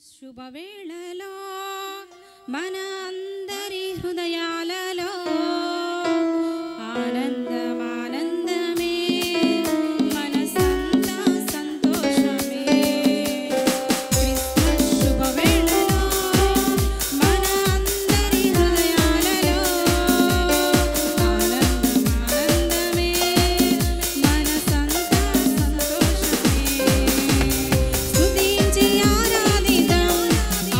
శుభవేళలో మన అందరి హృదయాలలో ఆనందమానందమే మనసంతా సంతోషమే. క్రిస్మస్ శుభవేళలో మన అందరి హృదయాలలో ఆనందమానందమే మనసంతా సంతోషమే. స్తుతించి ఆరాధిద్దాం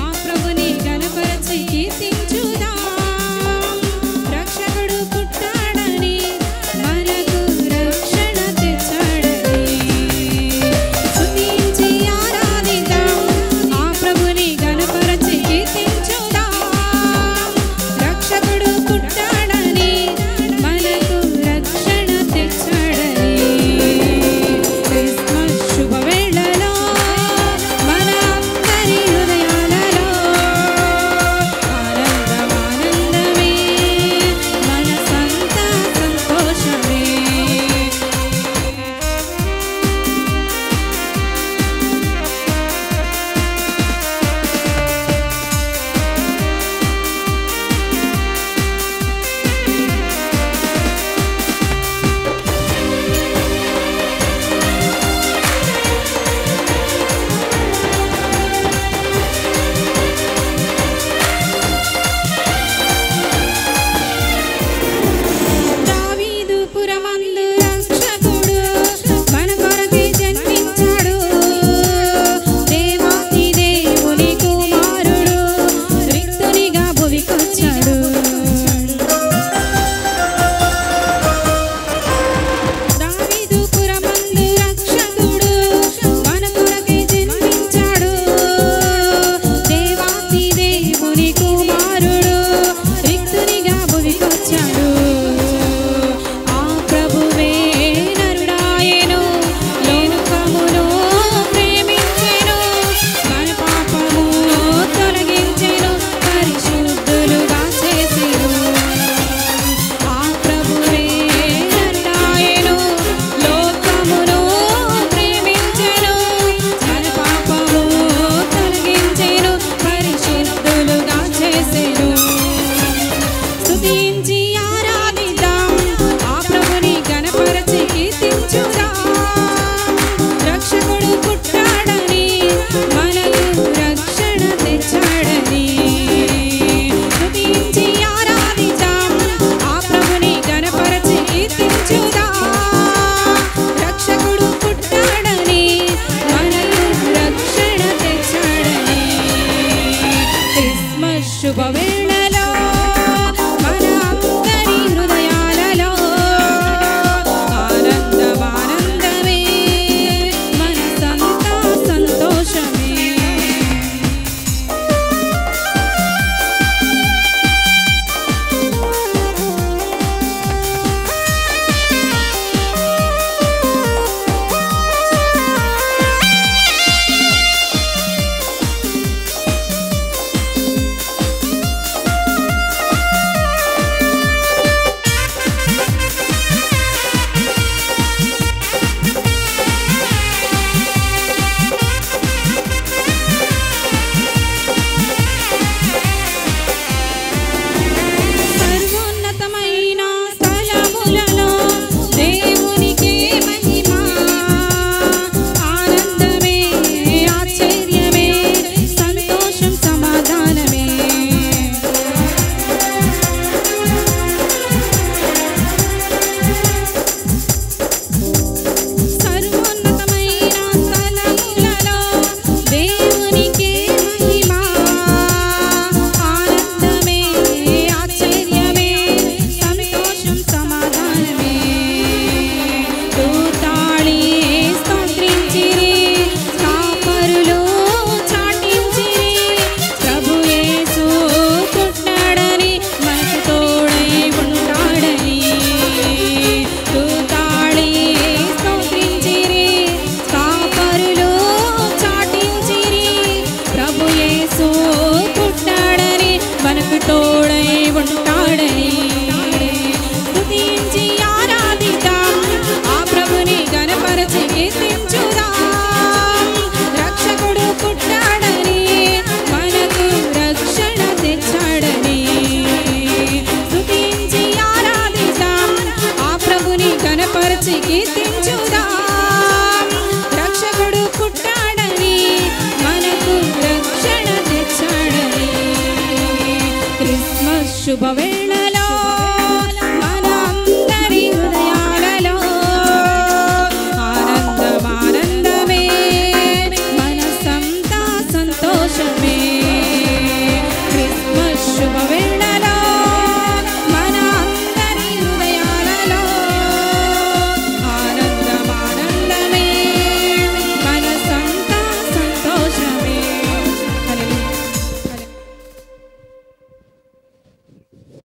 ఆ ప్రభుని గణపరచి కీర్తించుదాం. రక్షకుడు పుట్టాడని మనకు రక్షణ తెచ్చాడని. స్తుతించి ఆరాధిద్దాం ఆ ప్రభుని గణపరచి కీర్తించుదాం. రక్షకుడు పుట్టాడని మనకు రక్షణ తెచ్చాడని. క్రిస్మస్ శుభవేళలో మన అందరి హృదయాలలో ఆనందమానందమే మనసంతా సంతోషమే. దావీదు పురమందు రక్షకుడు మన కొరకే జన్మించాడు. దేవాతి దేవుని కుమారుడు రిక్తునిగా భువికొచ్చాడు. దావీదు పురమందు రక్షకుడు మన కొరకే జన్మించాడు. దేవాతి దేవుని కుమారుడు రిక్తునిగా భువికొచ్చాడు. ఆ ప్రభువే నరుడాయెను, లోకమును ప్రేమించెను, మన పాపము తొలగించెను, పరిశుద్ధులుగా చేసెను. ఆ ప్రభువే నరుడాయెను, లోకమును ప్రేమించెను, మన పాపము తొలగించెను, పరిశుద్ధులుగా చేసెను. స్తుతించి ఆరాధిద్దాం ఆ ప్రభుని గణపరచి కీర్తించుదాం. రక్షకుడు పుట్టాడని మనకు రక్షణ తెచ్చాడని. స్తుతించి ఆరాధిద్దాం ఆ ప్రభుని గణపరచి కీర్తించుదాం. రక్షకుడు పుట్టాడని మనకు రక్షణ తెచ్చాడని. క్రిస్మస్ శుభవేళలో మన అందరి హృదయాలలో ఆనందమానందమే మనసంతా సంతోషమే. శుభవే